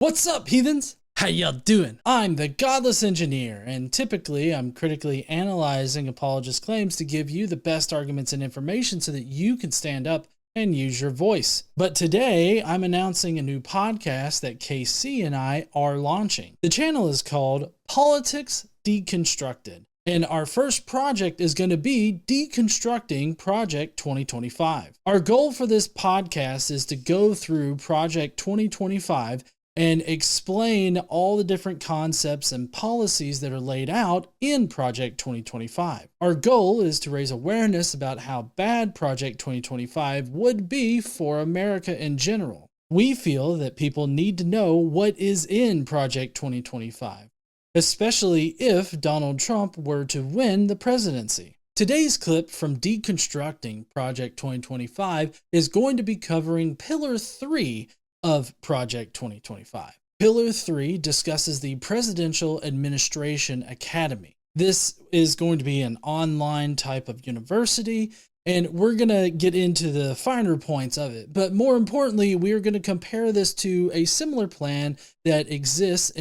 What's up, heathens? How y'all doing? I'm the Godless engineer, and typically I'm critically analyzing apologists' claims to give you the best arguments and information so that you can stand up and use your voice. But today I'm announcing a new podcast that KC and I are launching. The channel is called Politics Deconstructed, and our first project is going to be Deconstructing Project 2025. Our goal for this podcast is to go through Project 2025 and explain all the different concepts and policies that are laid out in Project 2025. Our goal is to raise awareness about how bad Project 2025 would be for America in general. We feel that people need to know what is in Project 2025, especially if Donald Trump were to win the presidency. Today's clip from Deconstructing Project 2025 is going to be covering Pillar 3 of Project 2025. Pillar 3 discusses the Presidential Administration Academy. This is going to be an online type of university, and we're going to get into the finer points of it. But more importantly, we are going to compare this to a similar plan that exists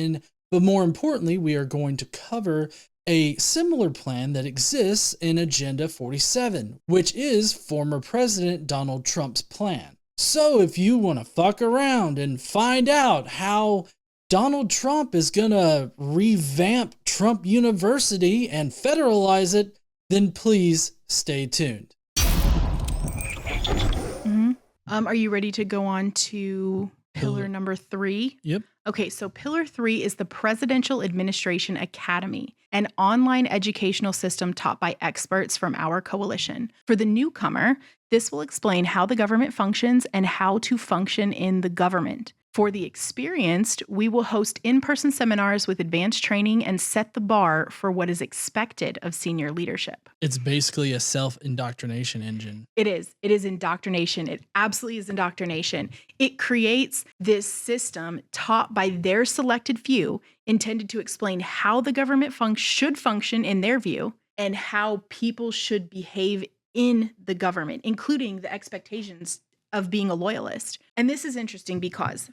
but more importantly, we are going to cover a similar plan that exists in Agenda 47, which is former President Donald Trump's plan. So if you want to fuck around and find out how Donald Trump is going to revamp Trump University and federalize it, then please stay tuned. Are you ready to go on to pillar number 3? Yep. Okay, so pillar 3 is the Presidential Administration Academy, an online educational system taught by experts from our coalition. For the newcomer, this will explain how the government functions and how to function in the government. For the experienced, we will host in-person seminars with advanced training and set the bar for what is expected of senior leadership. It's basically a self-indoctrination engine. It is. It is indoctrination. It absolutely is indoctrination. It creates this system taught by their selected few, intended to explain how the government should function in their view and how people should behave in the government, including the expectations of being a loyalist. And this is interesting because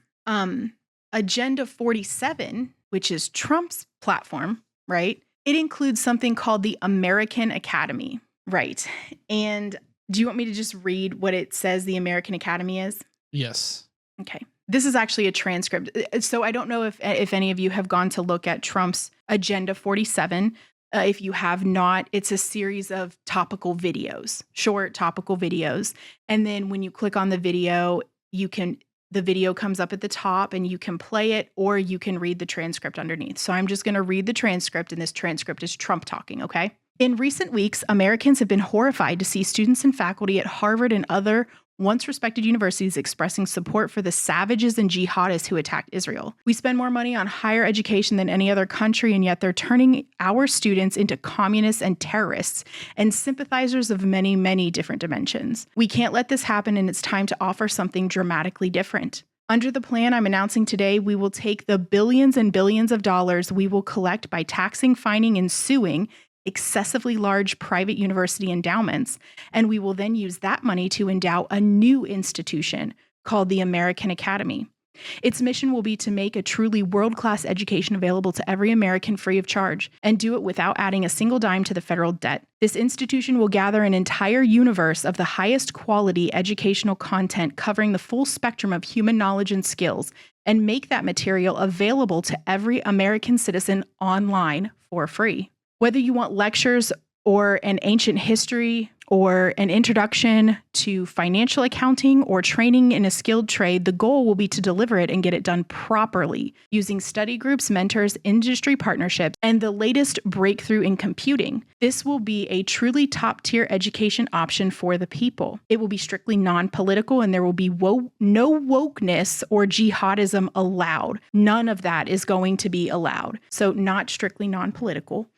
Agenda 47, which is Trump's platform, right? It includes something called the American Academy, right? And do you want me to just read what it says the American Academy is? Yes. Okay. This is actually a transcript. So I don't know if any of you have gone to look at Trump's Agenda 47. If you have not, it's a series of topical videos, short topical videos. And then when you click on the video, the video comes up at the top and you can play it or you can read the transcript underneath. So I'm just going to read the transcript, and this transcript is Trump talking, okay? In recent weeks, Americans have been horrified to see students and faculty at Harvard and other once respected universities expressing support for the savages and jihadists who attacked Israel. We spend more money on higher education than any other country, and yet they're turning our students into communists and terrorists and sympathizers of many, many different dimensions. We can't let this happen, and it's time to offer something dramatically different. Under the plan I'm announcing today, we will take the billions and billions of dollars we will collect by taxing, fining, and suing excessively large private university endowments, and we will then use that money to endow a new institution called the American Academy. Its mission will be to make a truly world-class education available to every American free of charge, and do it without adding a single dime to the federal debt. This institution will gather an entire universe of the highest quality educational content covering the full spectrum of human knowledge and skills, and make that material available to every American citizen online for free. Whether you want lectures or an ancient history or an introduction to financial accounting or training in a skilled trade, the goal will be to deliver it and get it done properly using study groups, mentors, industry partnerships, and the latest breakthrough in computing. This will be a truly top-tier education option for the people. It will be strictly non-political, and there will be no wokeness or jihadism allowed. None of that is going to be allowed. So not strictly non-political.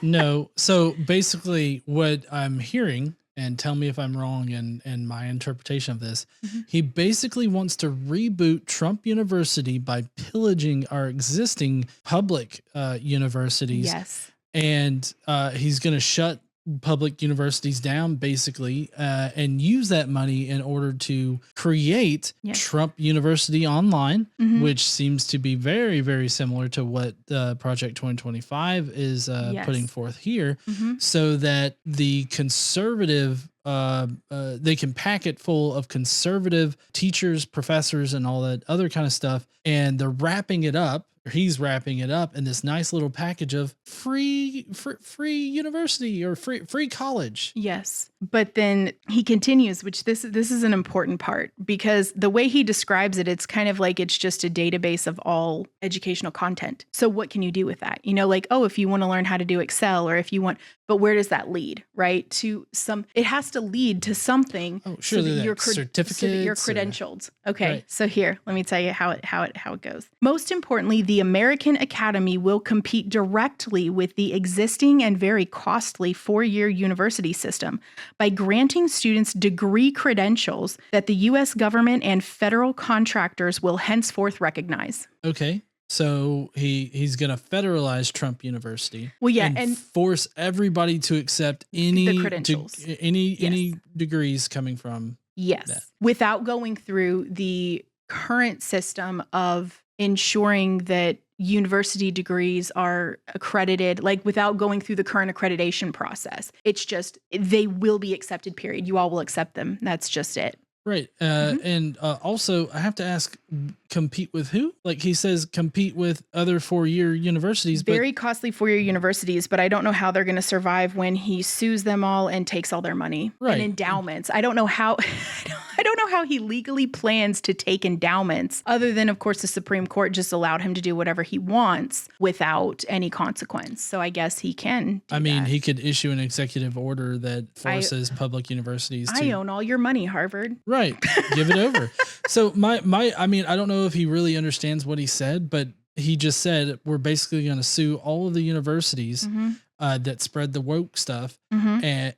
No. So basically what I'm hearing, and tell me if I'm wrong in my interpretation of this, he basically wants to reboot Trump University by pillaging our existing public universities. Yes. And he's going to shut public universities down basically, and use that money in order to create Trump University Online, which seems to be very, very similar to what Project 2025 is putting forth here, so that the conservative they can pack it full of conservative teachers, professors, and all that other kind of stuff. And they're wrapping it up. He's wrapping it up in this nice little package of free university or free college. Yes. But then he continues, which this is an important part, because the way he describes it, it's kind of like it's just a database of all educational content. So what can you do with that? You know, like, oh, if you want to learn how to do Excel, or if you want, but where does that lead, right? To it has to lead to something. Oh, sure. So that you're certificates, so that you're credentialed. Okay. Right. So here, let me tell you how it goes. Most importantly, the American Academy will compete directly with the existing and very costly 4-year university system by granting students degree credentials that the U.S. government and federal contractors will henceforth recognize. Okay. So he's going to federalize Trump University. Well, yeah, and force everybody to accept any credentials, any degrees coming from that. Without going through the current system of ensuring that university degrees are accredited, like without going through the current accreditation process. It's just, they will be accepted, period. You all will accept them. That's just it. Right. And also, I have to ask, compete with who? Like he says, compete with other 4-year universities. Very costly 4-year universities, but I don't know how they're going to survive when he sues them all and takes all their money and endowments. I don't know how. I don't know how he legally plans to take endowments, other than, of course, the Supreme Court just allowed him to do whatever he wants without any consequence. So I guess he can do that. He could issue an executive order that forces public universities to... I own all your money, Harvard. Right. Give it over. So I don't know if he really understands what he said, but he just said, we're basically going to sue all of the universities that spread the woke stuff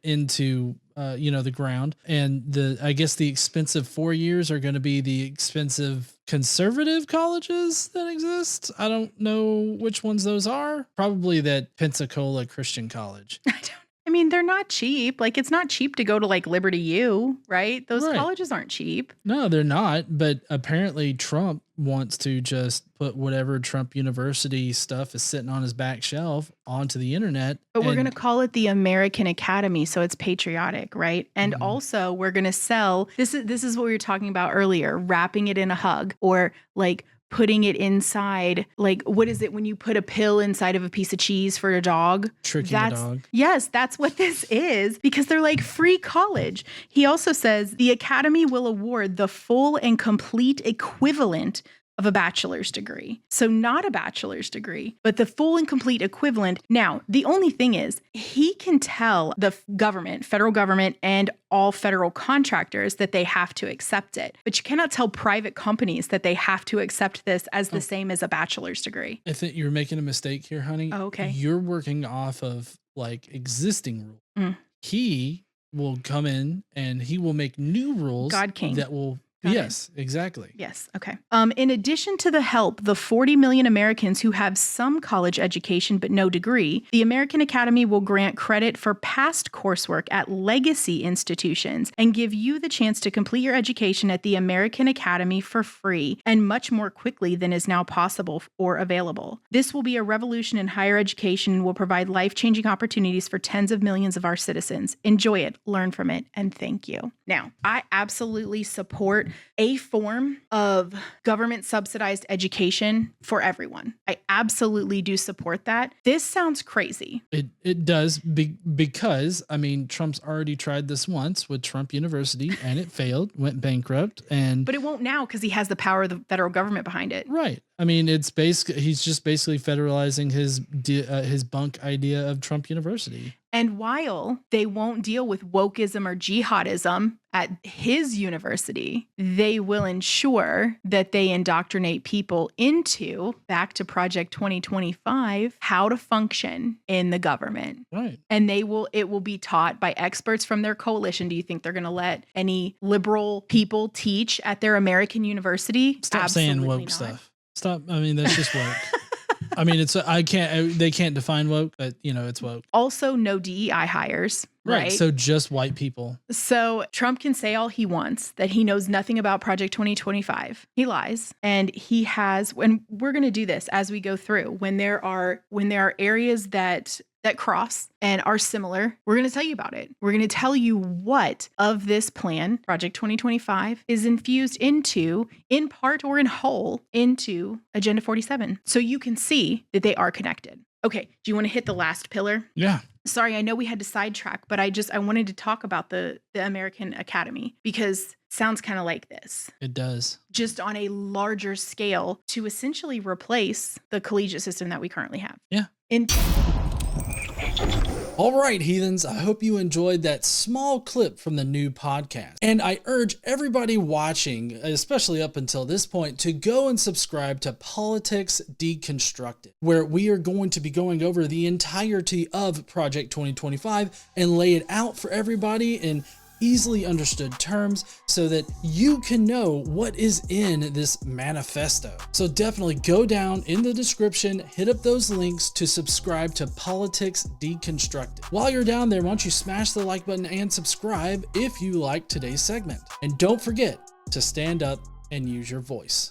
into the ground. And I guess the expensive 4 years are going to be the expensive conservative colleges that exist. I don't know which ones those are. Probably that Pensacola Christian College. I mean, they're not cheap. Like, it's not cheap to go to like Liberty U, right? Those colleges aren't cheap. No, they're not. But apparently Trump wants to just put whatever Trump University stuff is sitting on his back shelf onto the internet. But we're going to call it the American Academy, so it's patriotic, right? And also we're going to sell, this is what we were talking about earlier, wrapping it in a hug, or like putting it inside, like, what is it when you put a pill inside of a piece of cheese for a dog? Tricking a dog. Yes, that's what this is, because they're like free college. He also says the Academy will award the full and complete equivalent of a bachelor's degree. So not a bachelor's degree, but the full and complete equivalent. Now, the only thing is, he can tell the government, federal government, and all federal contractors that they have to accept it. But you cannot tell private companies that they have to accept this as the same as a bachelor's degree. I think you're making a mistake here, honey. Oh, okay. You're working off of like existing rules. He will come in and he will make new rules. God King. That will... Yes, exactly. Yes. Okay. In addition to the help, the 40 million Americans who have some college education but no degree, the American Academy will grant credit for past coursework at legacy institutions and give you the chance to complete your education at the American Academy for free and much more quickly than is now possible or available. This will be a revolution in higher education and will provide life-changing opportunities for tens of millions of our citizens. Enjoy it, learn from it, and thank you. Now, I absolutely support a form of government subsidized education for everyone. I absolutely do support that. This sounds crazy. It does because, I mean, Trump's already tried this once with Trump University and it failed, went bankrupt. But it won't now because he has the power of the federal government behind it. Right. I mean, he's just basically federalizing his bunk idea of Trump University. And while they won't deal with wokeism or jihadism at his university, they will ensure that they indoctrinate people into, back to Project 2025, how to function in the government. Right. And it will be taught by experts from their coalition. Do you think they're going to let any liberal people teach at their American university? Stop Absolutely saying woke not. stuff. Stop. I mean, that's just woke. I mean, they can't define woke, but you know, it's woke. Also, no DEI hires. Right. So just white people. So Trump can say all he wants, that he knows nothing about Project 2025. He lies. And he has, and we're going to do this as we go through, when there are areas that cross and are similar, we're going to tell you about it. We're going to tell you what of this plan, Project 2025, is infused into, in part or in whole, into Agenda 47. So you can see that they are connected. Okay, do you want to hit the last pillar? Yeah. Sorry, I know we had to sidetrack, but I wanted to talk about the American Academy, because it sounds kind of like this. It does. Just on a larger scale, to essentially replace the collegiate system that we currently have. Yeah. All right, heathens, I hope you enjoyed that small clip from the new podcast. And I urge everybody watching, especially up until this point, to go and subscribe to Politics Deconstructed, where we are going to be going over the entirety of Project 2025 and lay it out for everybody in easily understood terms so that you can know what is in this manifesto. So definitely go down in the description, hit up those links to subscribe to Politics Deconstructed. While you're down there, why don't you smash the like button and subscribe if you like today's segment. And don't forget to stand up and use your voice.